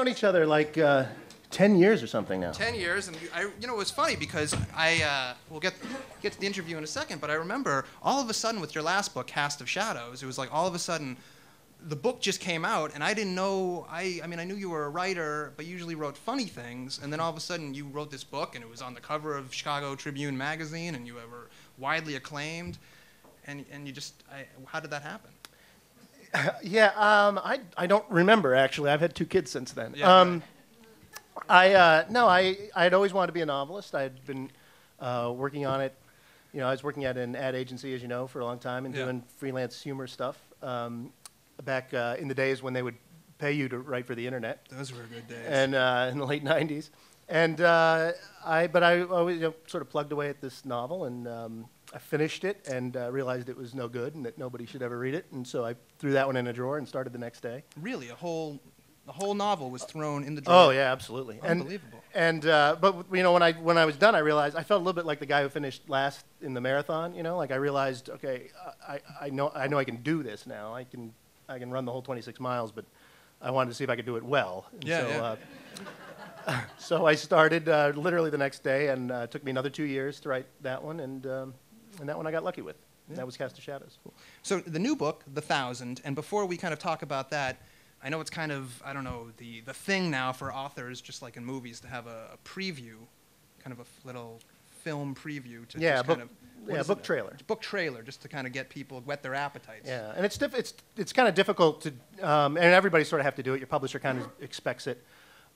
each other like 10 years or something now. 10 years, and you know, it was funny because we'll get to the interview in a second, but I remember all of a sudden with your last book, Cast of Shadows, it was like all of a sudden the book just came out, and I didn't know, I mean, I knew you were a writer, but you usually wrote funny things, and then all of a sudden you wrote this book, and it was on the cover of Chicago Tribune magazine, and you were widely acclaimed, and you just, how did that happen? Yeah, I don't remember, actually. I've had 2 kids since then. Yeah, right. I'd always wanted to be a novelist. I had been working on it. You know, I was working at an ad agency, as you know, for a long time and doing freelance humor stuff back in the days when they would pay you to write for the internet. Those were good days. And in the late 90s. And I always sort of plugged away at this novel, and I finished it and realized it was no good and that nobody should ever read it. And so I threw that one in a drawer and started the next day. Really, the whole novel was thrown in the drawer. Oh yeah, absolutely. Unbelievable. But you know, when I was done, I realized I felt a little bit like the guy who finished last in the marathon. You know, like I realized, okay, I know I can do this now. I can run the whole 26 miles, but I wanted to see if I could do it well. And so I started literally the next day, and it took me another 2 years to write that one, and that one I got lucky with. Yeah. That was Cast of Shadows. So the new book, The Thousand, and before we kind of talk about that, I know it's kind of, I don't know, the thing now for authors, just like in movies, to have a preview, kind of a little film preview to just kind of... book trailer. Book trailer, just to kind of get people, whet their appetites. Yeah, and it's kind of difficult to, and everybody sort of have to do it. Your publisher kind of expects it.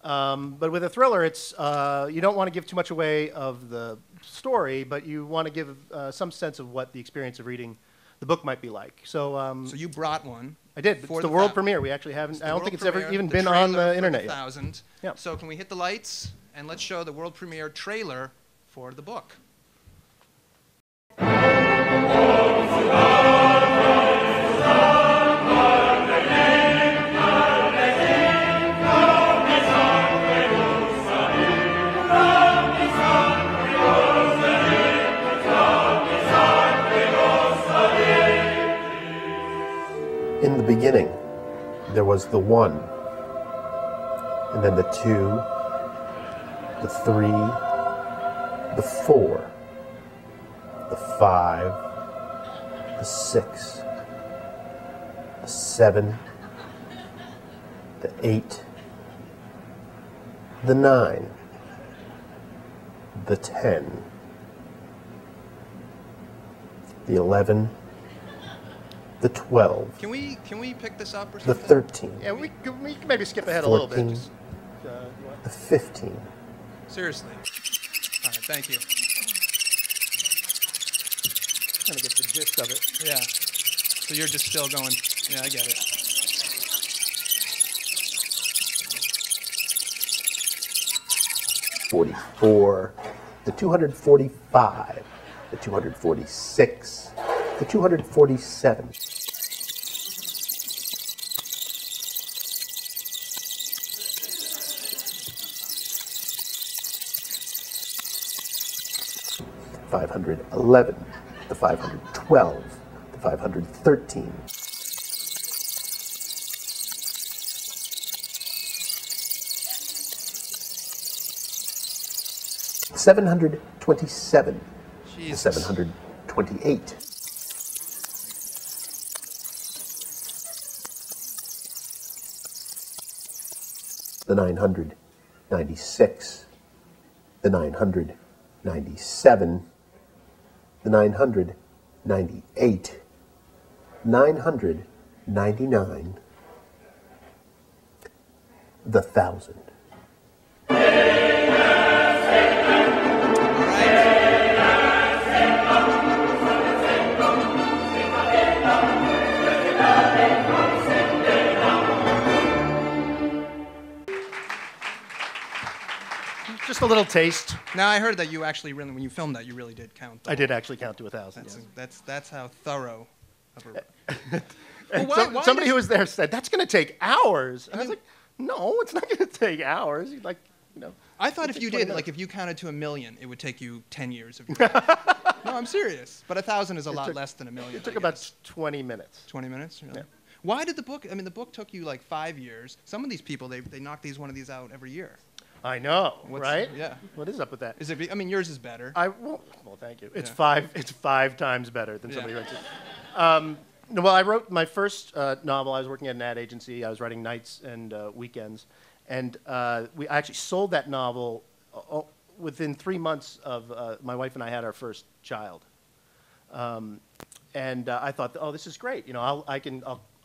But with a thriller, it's you don't want to give too much away of the story, but you want to give some sense of what the experience of reading the book might be like. So you brought one. I did. It's the world premiere. We actually haven't. I don't think it's ever even been on the internet yet. 1000. Yeah. So can we hit the lights and let's show the world premiere trailer for the book. In the beginning, there was the 1, and then the 2, the 3, the 4, the 5, the 6, the 7, the 8, the 9, the 10, the 11, the 12. Can we pick this up or The something? 13. Yeah, we can maybe skip ahead 14, a little bit. Just, the 15. Seriously. All right, thank you. Kind of get the gist of it. Yeah. So you're just still going, yeah, I get it. '44, the 245, the 246, the 247. The 511, the 512, the 513. The 727, the Jesus. 728. The 996, the 997, the 998, 999, the 1000. Just a little taste. Now I heard that you actually really, when you filmed that, you really did count. I did actually count to 1,000. That's how thorough. Of a... And why somebody who was there said, "That's going to take hours." And I was like, "No, it's not going to take hours." Like, you know. I thought if you did, like, if you counted to 1 million, it would take you 10 years of your life. No, I'm serious. But 1,000 is a lot less than 1 million. It took about 20 minutes. 20 minutes? Really? Yeah. Why did the book? I mean, the book took you like 5 years. Some of these people, they knock one of these out every year. I know, right? Yeah. What is up with that? Is it? I mean, yours is better. Well, thank you. It's Yeah. five times better than somebody Yeah. writes it. No, well, I wrote my first novel. I was working at an ad agency. I was writing nights and weekends, and I actually sold that novel within 3 months of my wife and I had our first child. And I thought, oh, this is great. You know,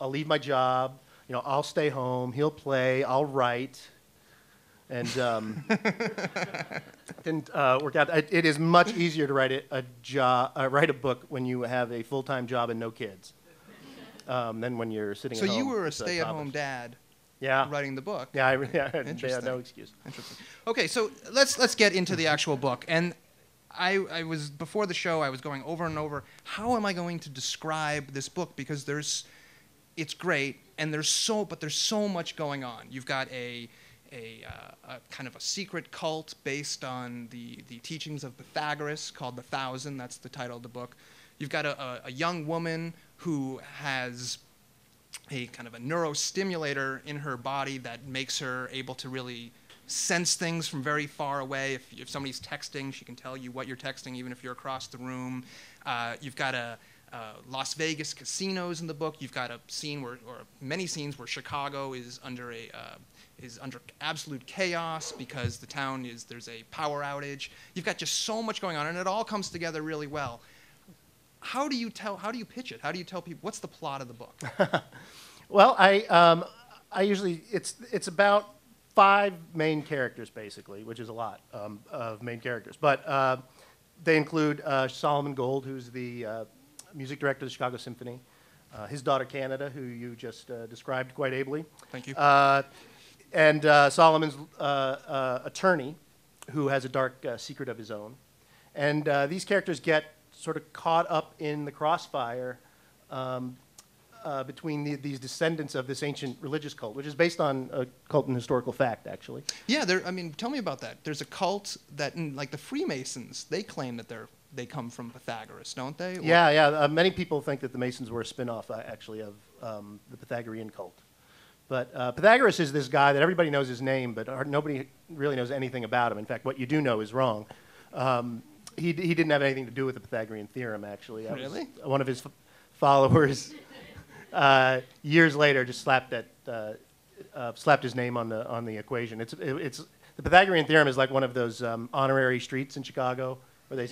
I'll leave my job. You know, I'll stay home. He'll play. I'll write. And didn't work out. It is much easier to write a book when you have a full-time job and no kids than when you're sitting So at home. you were a with stay-at-home toddlers. dad Yeah. writing the book. Yeah, they had Interesting. no excuse. Interesting. Okay, so let's get into the actual book. And I was before the show. I was going over and over. How am I going to describe this book? Because it's great, and there's so much going on. You've got a kind of a secret cult based on the teachings of Pythagoras called the Thousand. That's the title of the book. You've got a young woman who has a kind of a neurostimulator in her body that makes her able to really sense things from very far away. If somebody's texting, she can tell you what you're texting, even if you're across the room. You've got Las Vegas casinos in the book. You've got a scene or many scenes where Chicago is under absolute chaos because the town there's a power outage. You've got just so much going on, and it all comes together really well. How do you pitch it? How do you tell people what's the plot of the book? Well, I usually it's about 5 main characters basically, which is a lot of main characters. But they include Solomon Gold, who's the music director of the Chicago Symphony, his daughter Canada, who you just described quite ably. Thank you. And Solomon's attorney, who has a dark secret of his own. And these characters get sort of caught up in the crossfire between these descendants of this ancient religious cult, which is based on a cult and historical fact, actually. Yeah, tell me about that. There's a cult that, like the Freemasons, they claim that they come from Pythagoras, don't they? Or Yeah. Many people think that the Masons were a spin-off, actually, of the Pythagorean cult. But Pythagoras is this guy that everybody knows his name, but nobody really knows anything about him. In fact, what you do know is wrong. He didn't have anything to do with the Pythagorean theorem, actually. That Really? was one of his followers years later just slapped his name on the equation. It's the Pythagorean theorem is like one of those honorary streets in Chicago where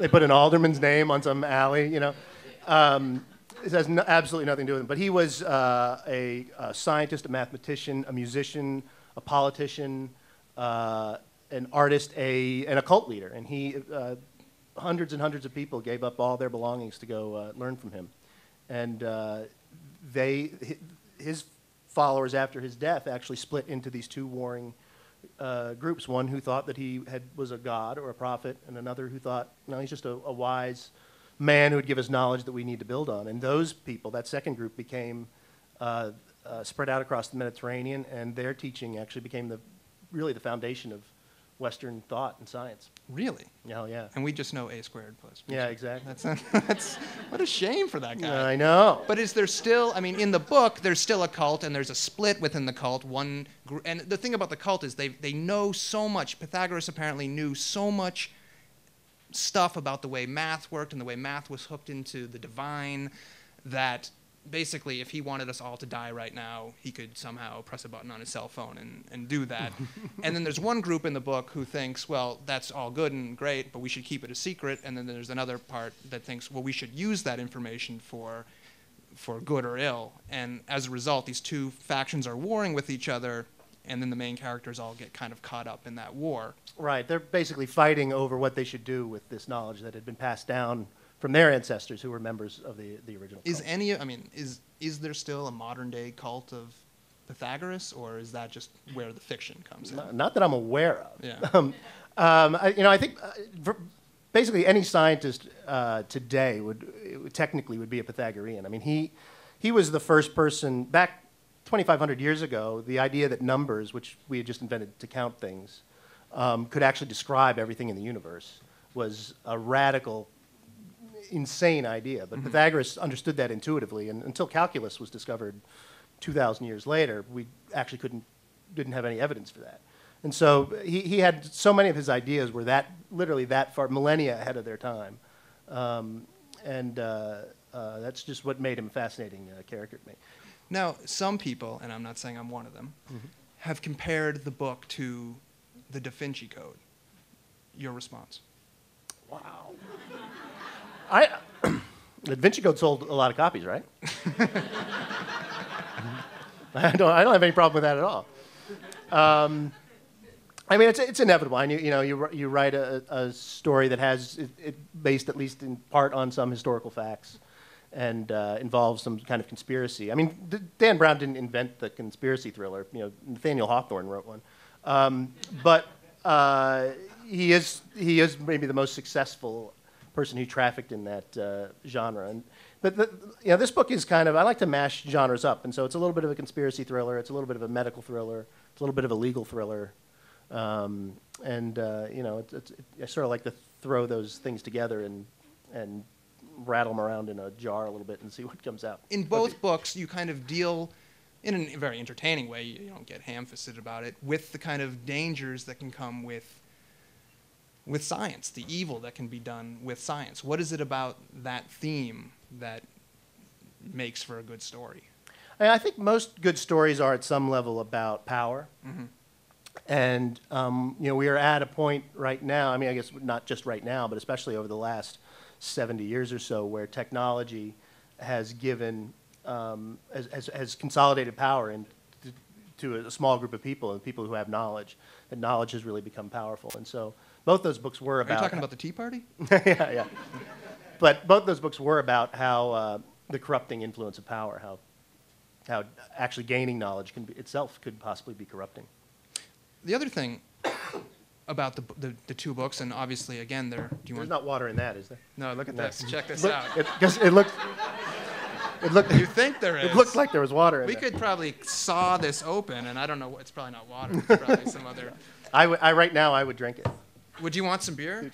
they put an alderman's name on some alley, you know. It has absolutely nothing to do with him. But he was a scientist, a mathematician, a musician, a politician, an artist, and a cult leader. And hundreds and hundreds of people gave up all their belongings to go learn from him. And his followers after his death actually split into these 2 warring groups. One who thought that he was a god or a prophet, and another who thought, no, he's just a wise man who would give us knowledge that we need to build on. And those people, that second group, became spread out across the Mediterranean, and their teaching actually became really the foundation of Western thought and science. Really? Oh, yeah. And we just know A squared plus B Yeah, squared. exactly. That's what a shame for that guy. I know. But is there still? I mean, in the book, there's still a cult, and there's a split within the cult. And the thing about the cult is they know so much. Pythagoras apparently knew so much stuff about the way math worked and the way math was hooked into the divine that basically, if he wanted us all to die right now, he could somehow press a button on his cell phone and do that. And then there's one group in the book who thinks, well, that's all good and great, but we should keep it a secret. And then there's another part that thinks, well, we should use that information for good or ill. And as a result, these 2 factions are warring with each other, and then the main characters all get kind of caught up in that war. Right. They're basically fighting over what they should do with this knowledge that had been passed down from their ancestors who were members of the original cult. Is there still a modern day cult of Pythagoras, or is that just where the fiction comes in? Not that I'm aware of. Yeah. I think basically any scientist today would technically be a Pythagorean. I mean, he was the first person back 2,500 years ago. The idea that numbers, which we had just invented to count things, could actually describe everything in the universe was a radical insane idea. But Pythagoras understood that intuitively, and until calculus was discovered 2,000 years later, we actually didn't have any evidence for that. And so he had so many of his ideas were literally that far, millennia ahead of their time. That's just what made him a fascinating character to me. Now, some people, and I'm not saying I'm one of them, have compared the book to the Da Vinci Code. Your response? Wow. The Da Vinci Code sold a lot of copies, right? I don't have any problem with that at all. I mean, it's inevitable. I you write a story that has it based at least in part on some historical facts, and involves some kind of conspiracy. I mean, Dan Brown didn't invent the conspiracy thriller. Nathaniel Hawthorne wrote one, but he is maybe the most successful person who trafficked in that genre. But this book is kind of, I like to mash genres up, and so it's a little bit of a conspiracy thriller, it's a little bit of a medical thriller, it's a little bit of a legal thriller, I sort of like to throw those things together and rattle them around in a jar a little bit and see what comes out. In both books, you kind of deal, in a very entertaining way, you don't get ham-fisted about it, with the kind of dangers that can come with science, the evil that can be done with science. What is it about that theme that makes for a good story? I think most good stories are at some level about power. Mm-hmm. And, we are at a point right now, I mean, I guess not just right now, but especially over the last 70 years or so, where technology has given, has consolidated power to a small group of people, and people who have knowledge. And knowledge has really become powerful. And so both those books were about... Are you talking about the Tea Party? Yeah. But both those books were about how the corrupting influence of power, how actually gaining knowledge itself could possibly be corrupting. The other thing about the two books, and obviously, again, There's not water in that, is there? No, look at this. Check this Look, out. It looked... You think there is? It looked like there was water in We there. could probably saw this open, and I don't know. It's probably not water. It's probably some other... Right now, I would drink it. Would you want some beer?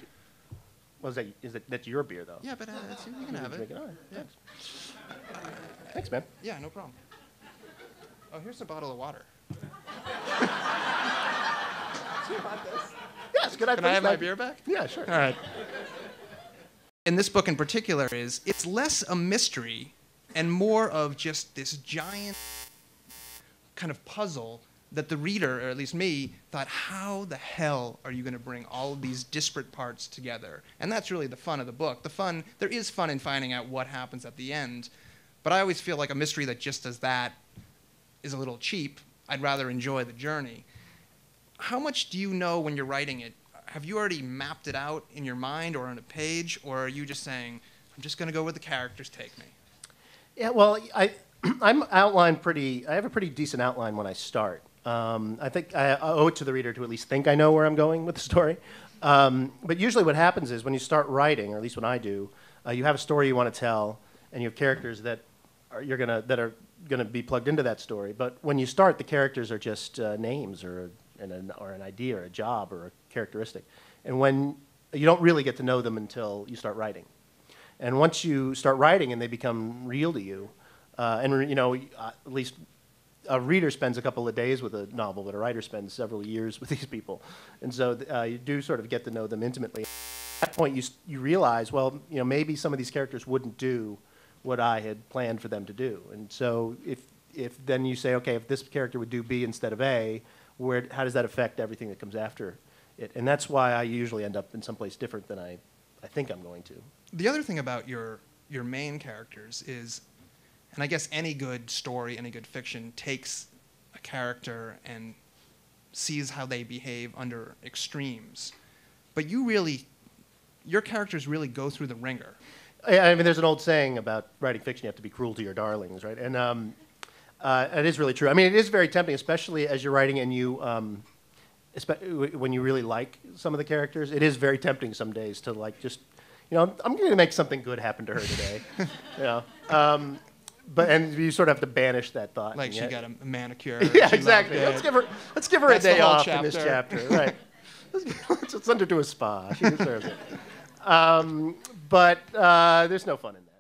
Well, that's your beer, though. Yeah, but you can have it. All right, Yeah. Thanks, man. Yeah, no problem. Oh, here's a bottle of water. Yes, could I Can I have my beer back? Yeah, sure. All right. In this book in particular, it's less a mystery and more of just this giant kind of puzzle that the reader, or at least me, thought, how the hell are you going to bring all of these disparate parts together? And that's really the fun of the book. There is fun in finding out what happens at the end, but I always feel like a mystery that just does that is a little cheap. I'd rather enjoy the journey. How much do you know when you're writing it? Have you already mapped it out in your mind or on a page, or are you just saying, I'm just going to go where the characters take me? Yeah, well, I have a pretty decent outline when I start. I think I owe it to the reader to at least think I know where I'm going with the story. But usually what happens is when you start writing, or at least when I do, you have a story you want to tell, and you have characters that are going to be plugged into that story. But when you start, the characters are just names or an idea or a job or a characteristic. And when you don't really get to know them until you start writing. And once you start writing and they become real to you, at least a reader spends a couple of days with a novel, but a writer spends several years with these people. And so you do sort of get to know them intimately. At that point, you realize, well, maybe some of these characters wouldn't do what I had planned for them to do. And so if then you say, okay, if this character would do B instead of A, how does that affect everything that comes after it? And that's why I usually end up in someplace different than I think I'm going to. The other thing about your main characters is, and I guess any good story, any good fiction takes a character and sees how they behave under extremes. But your characters really go through the ringer. I mean, there's an old saying about writing fiction, you have to be cruel to your darlings, right? And it is really true. I mean, it is very tempting, especially as you're writing and when you really like some of the characters. It is very tempting some days to I'm going to make something good happen to her today. And you sort of have to banish that thought. Like she got a manicure. Yeah, exactly. Let's give her a day off in this chapter. chapter. Right. Let's send her to a spa. She deserves it. But there's no fun in that.